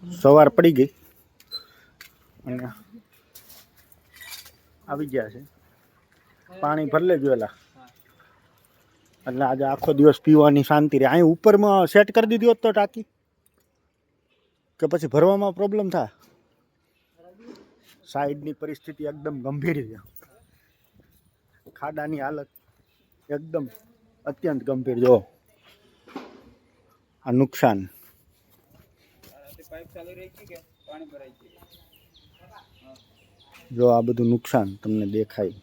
સવાર પડી ગઈ અને આવી ગયા છે. પાણી ભરી લેજો એલા, એટલે આજે આખો દિવસ પીવાની શાંતિ રહે. અહીં ઉપરમાં સેટ કરી દીધી હોત તો ટાંકી, કે પછી ભરવામાં પ્રોબ્લેમ થાય. સાઈડની પરિસ્થિતિ એકદમ ગંભીર છે. ખાડાની હાલત એકદમ અત્યંત ગંભીર. જો આ નુકસાન, જો આ બધું નુકસાન તમને દેખાય.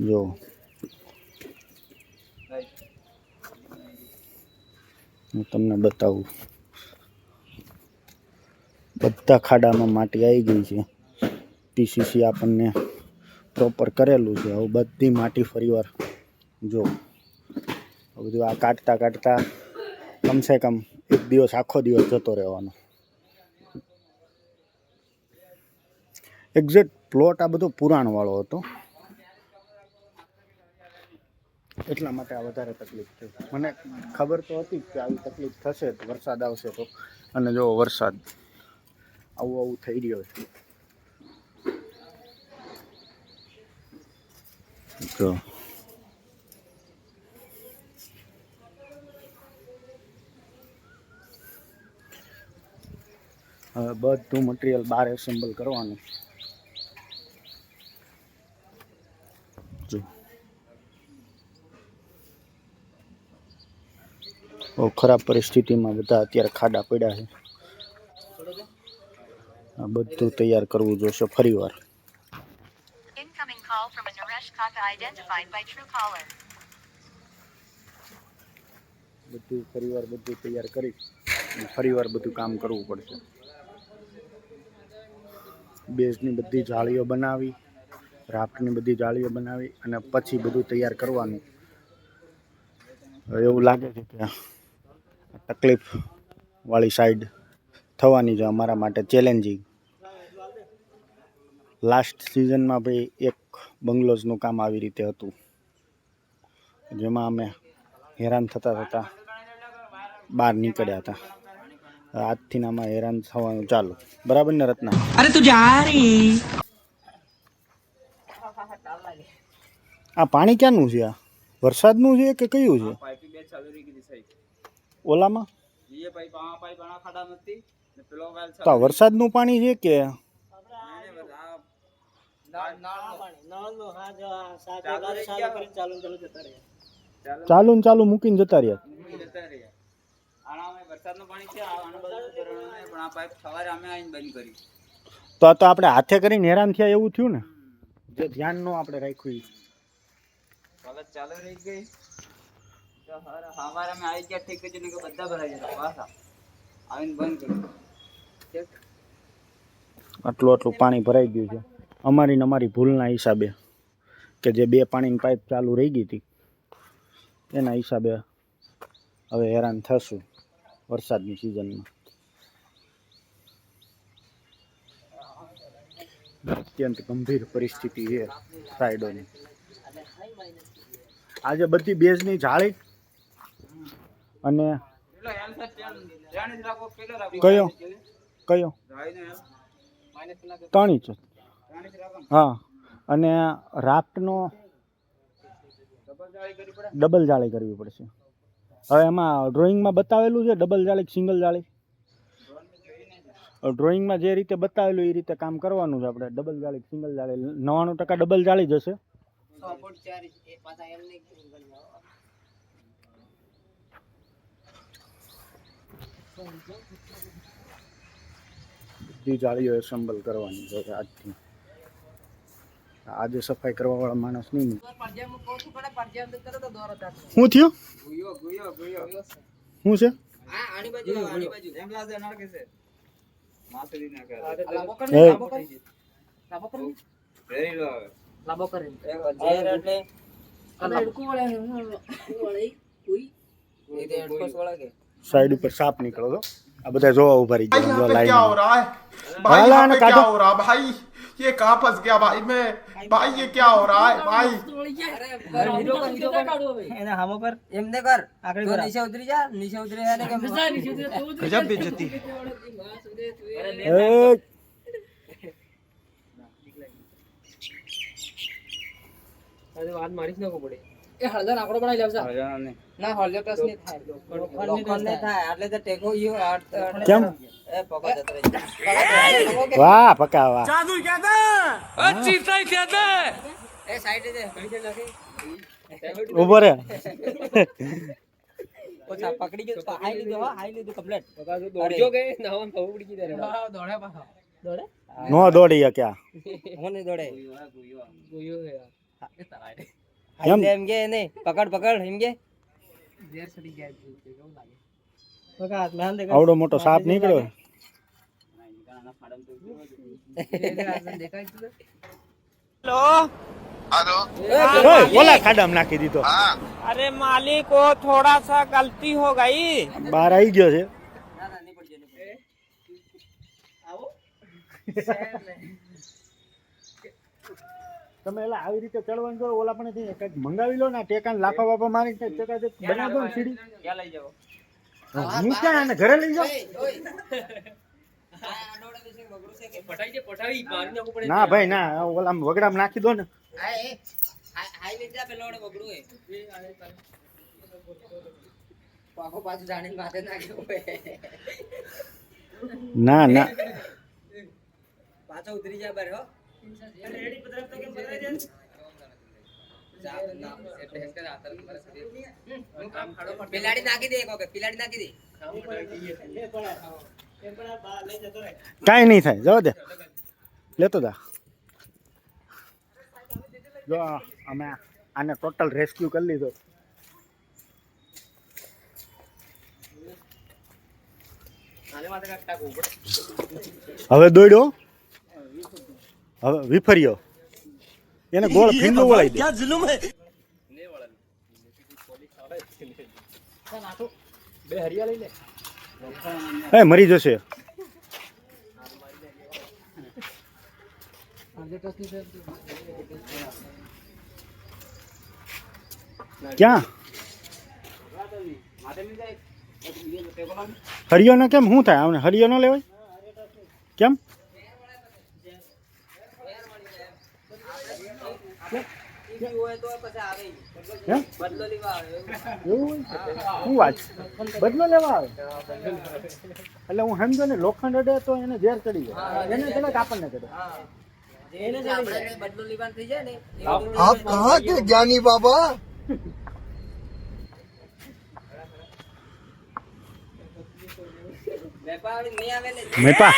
જો હું તમને બતાવું, બધા ખાડામાં માટી આવી ગઈ છે. પીસીસી આપણને પ્રોપર કરેલું છે. હવે બધી માટી ફરીવાર જો બધું આ કાઢતા કાઢતા કમસે કમ એક દિવસ, આખો દિવસ જતો રહેવાનો. એક્ઝેક્ટ પ્લોટ આ બધો પુરાણવાળો હતો, એટલા માટે આ વધારે તકલીફ થઈ. મને ખબર તો હતી કે આવી તકલીફ થશે, તો વરસાદ આવશે તો. અને જો વરસાદ આવું આવું થઈ રહ્યો છે. જો હવે બધું મટીરિયલ બહાર એસેમ્બલ કરવાનું. જો બહુ ખરાબ પરિસ્થિતિમાં બધા અત્યારે ખાડા પડ્યા છે. આ બધું તૈયાર કરવું જોશે ફરીવાર. બધું ફરીવાર બધું તૈયાર કરી ફરીવાર બધું કામ કરવું પડશે. બેઝની બધી જાળીઓ બનાવી, રાફ્ટની બધી જાળીઓ બનાવી અને પછી બધું તૈયાર કરવાનું. એવું લાગે છે કે તકલીફ વાળી સાઈડ થવાની છે અમારા માટે, ચેલેન્જિંગ. લાસ્ટ સિઝનમાં ભાઈ એક બંગલોઝનું કામ આવી રીતે હતું, જેમાં અમે હેરાન થતા થતા બહાર નીકળ્યા હતા. આજથી આમાં હેરાન થવાનું ચાલુ. બરાબર ને રત્ના? અરે તું જા રહી. આ પાણી ક્યાંનું છે? આ વરસાદનું છે કે કયું છે? ઓલામાં તો આ વરસાદનું પાણી છે કે ચાલુ ને ચાલુ મૂકીને જતા રહ્યા? તો આ તો આપણે હાથે કરીને હેરાન થયા એવું થયું ને, જે ધ્યાન નો આપણે રાખ્યું. ચાલુ રહી ગઈ તો હવારે અમે આવી ગયા, ઠીક છે કે બધા ભરાઈ ગયા પાછા આવીને બંધ કર્યું. આટલું પાણી ભરાઈ ગયું છે અમારી ભૂલના હિસાબે, કે જે 2 પાણીની પાઇપ ચાલુ રહી ગઈ હતી એના હિસાબે હવે હેરાન થશું વરસાદની સિઝનમાં. અત્યંત ગંભીર પરિસ્થિતિ છે સાઈડોની. આજે બધી બેઝની જાળી અને કયો 3 ઇંચ, હા, અને રાફ્ટનો ડબલ જાળી કરવી પડશે. હવે એમાં ડ્રોઈંગમાં બતાવેલું છે ડબલ જાળી સિંગલ જાળી. ડ્રોઈંગમાં જે રીતે બતાવેલું એ રીતે કામ કરવાનું છે આપણે. ડબલ જાળી સિંગલ જાળી 99% ડબલ જાળી જ હશે. બધી જાળીઓ એસેમ્બલ કરવાની છે આજથી. આજે સફાઈ કરવા વાળા માણસ નહીં. શું થયું? શું છે? સાઈડ ઉપર સાપ નીકળો તો આ બધા જોવા ઉભા રહી ગયા. ये कहाँ फंस गया भाई मैं भाई ये क्या हो रहा है भाई એને હામો કર એમને કર આગળ તો કરા. નીચે ઉતરી છે ને કે गजब बेइज्जती એ એ હળદર આંકડો બનાવી લેવશે ના હોલ્યો ટસ નહીં થાય લોખંડ નહીં થાય એટલે તો ટેકો યુ કેમ? એ પકડ જતો રહે વાહ પકા વાહ એ સાઈડ દે ઉભો રે ઓછા પકડી ગયો તો હાઈ લીધો હા હાઈ લીધો કમ્પ્લીટ દોડજો કે નાવન ખબર પડી ગઈ તારે દોડે પાછો દોડે નો દોડી ક્યાં હું નહીં દોડે ગોયો હે એ તારા કેમ? હાઈ એમ કે નહીં પકડ એમ કે દેર સડી ગયા છે કેવું લાગે પકડ મેં દેખ આવડો મોટો સાપ નીકળ્યો દેખાય છે ઓય, ઓલા ખાડામાં નાખી દીધો अरे मालिक वो थोड़ा सा गलती हो गई બહાર આવી ગયો છે ના ના નહીં પડશે તમે એલા આવી રીતે ચડવાનું જો ઓલા પણ કંઈક મંગાવી લો ને ટેકાને લાફા બાફા મારી બનાવી દો ને સીડી ક્યાં લઈ જાવ નીચે અને ઘરે લઈ જાઓ પટાવી મારી નાખું પડે ના ભાઈ ના ઓલા વગડામાં નાખી દો ને હાઈ લીધા પેલો વડે બગડું હે પાછો પાછું જાણીને માથે નાખ્યો હોય ના ના પાછો ઉતરી જાય બાર હો રેડી પતરફ તો કેમ પતરાઈ જાય પિલાડી નાખી દે કોકે પિલાડી નાખી દે કાંઈ નહીં થાય જવા દે લેતો જા જો અમે આને ટોટલ રેસ્ક્યુ કરી લીધો હવે દોડ્યો હવે વિફર્યો એને ગોળ ફીંડું વળાઈ દે બે હરિયા લઈ લે એ મરી જશે ક્યાં હરિયો ને કેમ શું થાય આમને હરિયો ન લેવાય કેમ હોય તો પછી આવે હે? બદલો લેવા આવે એવું હોય શું વાત બદલો લેવા આવે એટલે હું સમજો ને લોખંડ અડે તો એને ઝેર ચડી જાય એને ચડે કે આપણને ચડે એને આપણે બદલો લેવાનું થઈ જાય ને आप कहाँ के ज्ञानी बाबा વેપાર નહીં આવે ને મેપા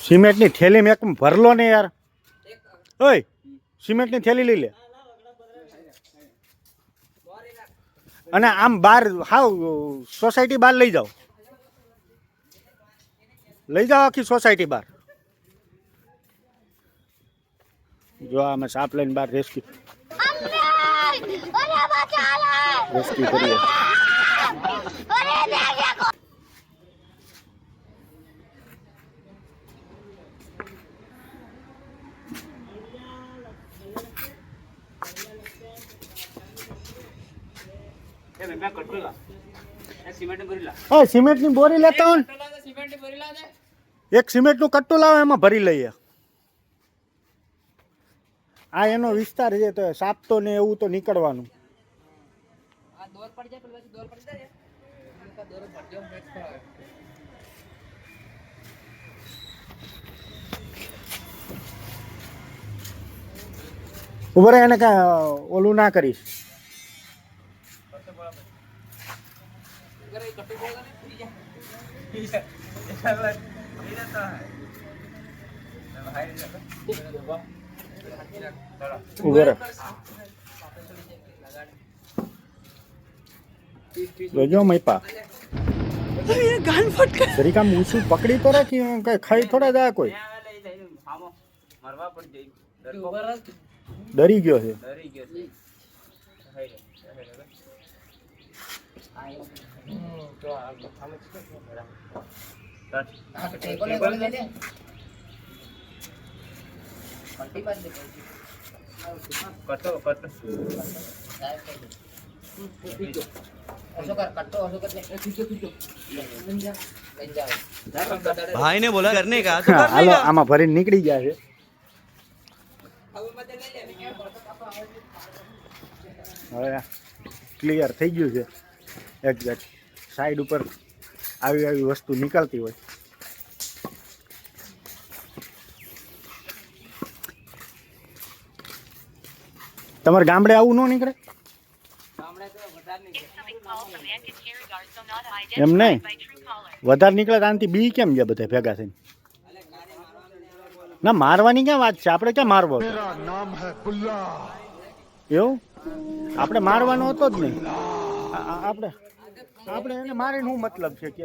સિમેન્ટની થેલી મેં એક ભરલો ને યાર ઓય સિમેન્ટની થેલી લઈ લે અને આમ બહાર હાવ સોસાયટી બહાર લઈ જાઓ આખી સોસાયટી બહાર જો અમે સાપ લઈને બહાર રેસ્ક્યુ કરીએ સિમેન્ટની બોરી લેતા હો ને એક સિમેન્ટનું કટ્ટું લાવો એમાં ભરી લઈએ આ એનો વિસ્તાર છે તો સાપ તો ને એવું તો નીકળવાનું આ દોર પડી જાય પેલા દોર પડી જાય દોર પડી જાય ઉભો રહે એને કાંઈ ઓલું ના કરીશ ઉભો રહે જોજો મૈપા જરીક આમ ઊંચું પકડી તો રાખી કઈ ખાઈ થોડા જાય કોઈ મરવા પડી ડરી ગયો છે भाई ने बोला करने का तो હા, હાલો આમાં ભરીને નીકળી ગયા છે. હવે ક્લિયર થઈ ગયું છે એક્ઝેક્ટ. સાઈડ ઉપર આવી વસ્તુ નીકળતી હોય. તમારે ગામડે આવું ન નીકળે એમ નહીં, વધારે નીકળે આનાથી બી કેમ ગયા બધા ભેગા થઈને? ના મારવાની ક્યાં વાત છે, આપણે ક્યાં મારવો હતો? એવું આપણે મારવાનો હતો જ નહીં. આપણે આપણે એને મારીને શું મતલબ છે કે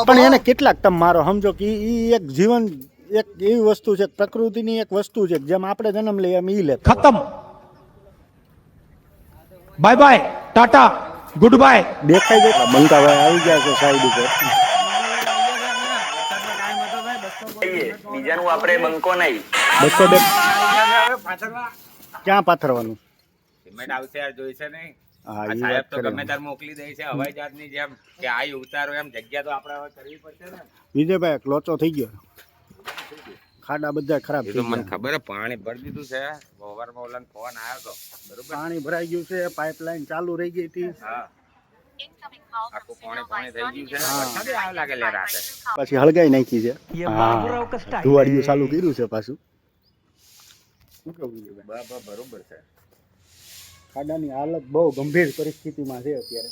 પણ એને કેટલાક તમે મારો સમજો કે ઈ એક જીવન એક એવી વસ્તુ છે, પ્રકૃતિની એક વસ્તુ છે, જેમ આપણે જન્મ લઈએ એમ ઈ લે. खत्म bye bye tata goodbye. દેખાય છે બંકાભાઈ આવી ગયા છે સાઈડ ઉપર. બીજાનું આપણે બંકો નહીં. 200 ક્યાં પાથરવાનું? સિમેન્ટ આવશે યાર, જોઈશે નહીં. હા આ ઈ સાહેબ વાત તો કરી. ગમે ત્યારે મોકલી દે છે હવાઈ જહાજની જેમ કે આ ઉતારો, એમ જગ્યા તો આપણે હવે કરવી પડશે ને. વિજયભાઈ એક લોચો થઈ ગયો. ખાડા બધા ખરાબ એ થઈ તો મને ગયા. ખબર હે, પાણી ભરી દીધું છે. ઓવરમાં ઓલાનો ફોન આવ્યો તો, બરોબર. પાણી ભરાઈ ગયું છે, પાઇપલાઇન ચાલુ રહી ગઈ હતી. હા, આખું પાણી થઈ ગયું છે. હા. વરસાદ આવે લાગે લે રાતે. પછી હળગાઈ નાખી છે. હા, ધુવાડિયું ચાલુ કર્યું છે પાછું. શું કેવું વિજયભાઈ? બરોબર છે. ખાડાની હાલત બહુ ગંભીર પરિસ્થિતિમાં છે અત્યારે,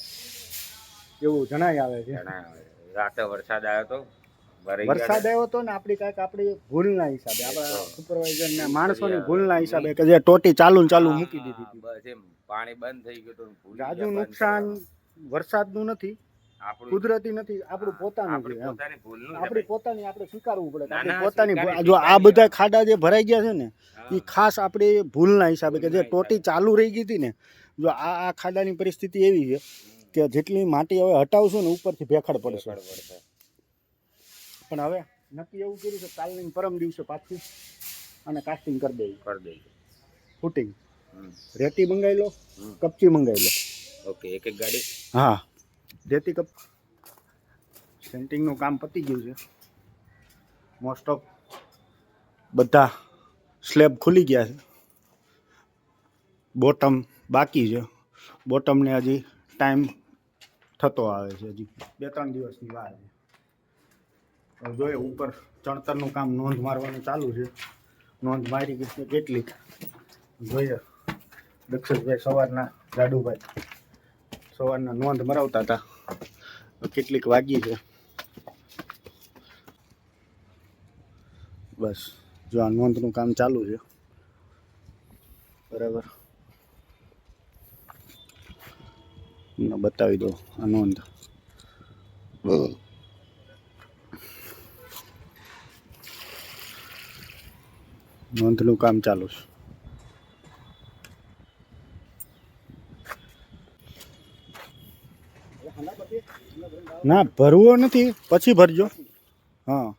એવું જણાય આવે છે. રાતે વરસાદ આવ્યો તો, ભરાઈ ગયા વરસાદ ને. આવ્યો હતો ને આપણી ભૂલના હિસાબે, આપણા સુપરવાઇઝર ને માણસોની ભૂલના હિસાબે કે જે ટોટી ચાલુ ને ચાલુ મૂકી દીધી હતી. બસ એમ પાણી બંધ થઈ ગયું તો ભૂલી રાજુ ગયા બંધ નુકસાન કરવાનું. વરસાદનું નથી, આપણું કુદરતી નથી, આપણું પોતાનું છે. આપણી એમ પોતાની ભૂલનું છે આપણી ભાઈ. પોતાની આપણે સ્વીકારવું પડે કે ના, આપણી ના, પોતાની સ્વીકારી, જો આ સ્વીકારી બધા ખાડા જે ભરાઈ ગયા છે ને હા. એ ખાસ આપણી ભૂલના હિસાબે કે જે ભૂલના ટોટી ચાલુ રહી ગઈ હતી ને. જો આ ખાડાની પરિસ્થિતિ એવી છે કે જેટલી માટી હવે હટાવશું ને ઉપરથી ભેખડ પડશે. પડશે. પણ હવે નક્કી એવું કર્યું છે કાલની પરમ દિવસે પાછું અને કાસ્ટિંગ કરી દેવું, કરી દઈશું. ફૂટિંગ. હમ. રેતી મંગાવી લો, હમ. કપચી મંગાવી લો. ઓકે, એક એક ગાડી. હા, રેતી કપ સેન્ટિંગનું કામ પતી ગયું છે. મોસ્ટ ઓફ બધા સ્લેબ ખુલી ગયા છે. બોટમ બાકી છે. બોટમને હજી ટાઈમ થતો આવે છે, હજી 2-3 દિવસની વાર છે. હવે જોઈએ ઉપર ચણતરનું કામ નોંધ મારવાનું ચાલુ છે. નોંધ મારી ગઈ છે કેટલીક જોઈએ. દક્ષેશભાઈ સવારના જાડુભાઈ સવારના નોંધ મરાવતા હતા, કેટલીક વાગી છે. બસ જો આ નોંધનું કામ ચાલુ છે. બરાબર, તમને બતાવી દો આ નોંધ. નોંધનું કામ ચાલુ છે. ના ભરવો નથી, પછી ભરજો. હા,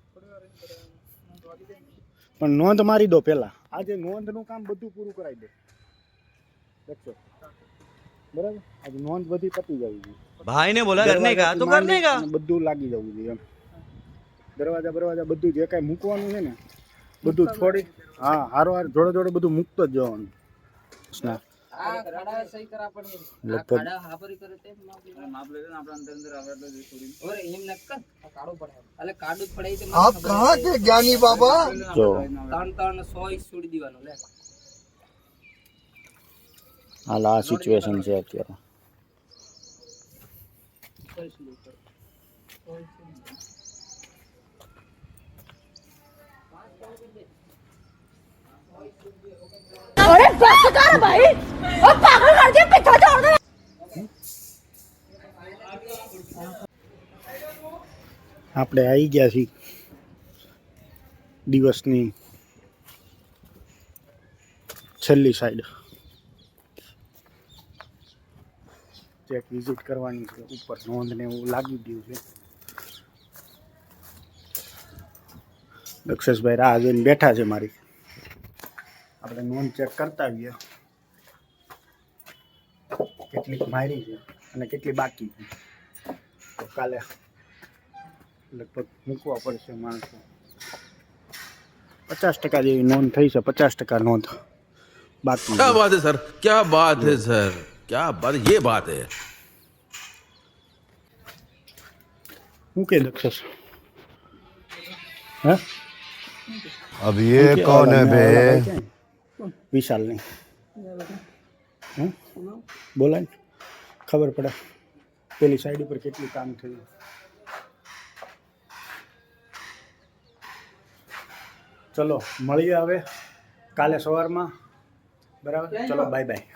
પણ નોંધ મારી દો પહેલા. આજે નોંધનું કામ બધું પૂરું કરાવી દો. દેખો બરાબર, આજે નોંધ બધી પતી જવી જોઈએ. भाई ने बोला करने का तो करने का. અને બધું લાગી જવું જોઈએ એમ. દરવાજા બધું જે કાંઈ મૂકવાનું છે ને બધું છોડી, હા હારો જોડે જોડે બધું મૂકતો જ જવાનું. આ ખાડા સહી કરા પડે. આ લગભગ ખાડા હાપરી કરે તે માપ લેજો ને આપણે અંદર આવે એટલે જ છોડી. ઓરે એમ નક્કર આ કાડો પડે. એટલે કાડું જ પડે તો આપ કહાં કે જ્ઞાની બાબા. જો ત્રણ 100 ઇંચ છોડી દેવાનું લે. હાલ આ સિચ્યુએશન છે અત્યારે. अरे बस कर भाई, ओ पागल कर दिया, पीछे छोड़ दे। આપણે આવી ગયા છીએ દિવસની છેલ્લી સાઈડ. ચેક વિઝિટ કરવાની છે ઉપર નોંધ ને એવું લાગી ગયું છે. દક્ષેશભાઈ રાહ જોઈને બેઠા છે મારી. આપણે નોંધ ચેક કરતા આવીએ કેટલીક મારી છે અને કેટલી બાકી છે. તો કાલે લગભગ મૂકવા પડશે માણસો. 50% જેવી નોંધ થઈ છે, 50% નોંધ બાકી क्या છે. बात है सर, क्या बात है सर, क्या बात, ये बात है. શું કે દક્ષેશ? હે अब ये कौन है बे? વિશાલ નહીં બોલાય ને ખબર પડે પેલી સાઈડ ઉપર કેટલું કામ થયું. ચલો મળીએ હવે કાલે સવારમાં. બરાબર, ચલો બાય બાય.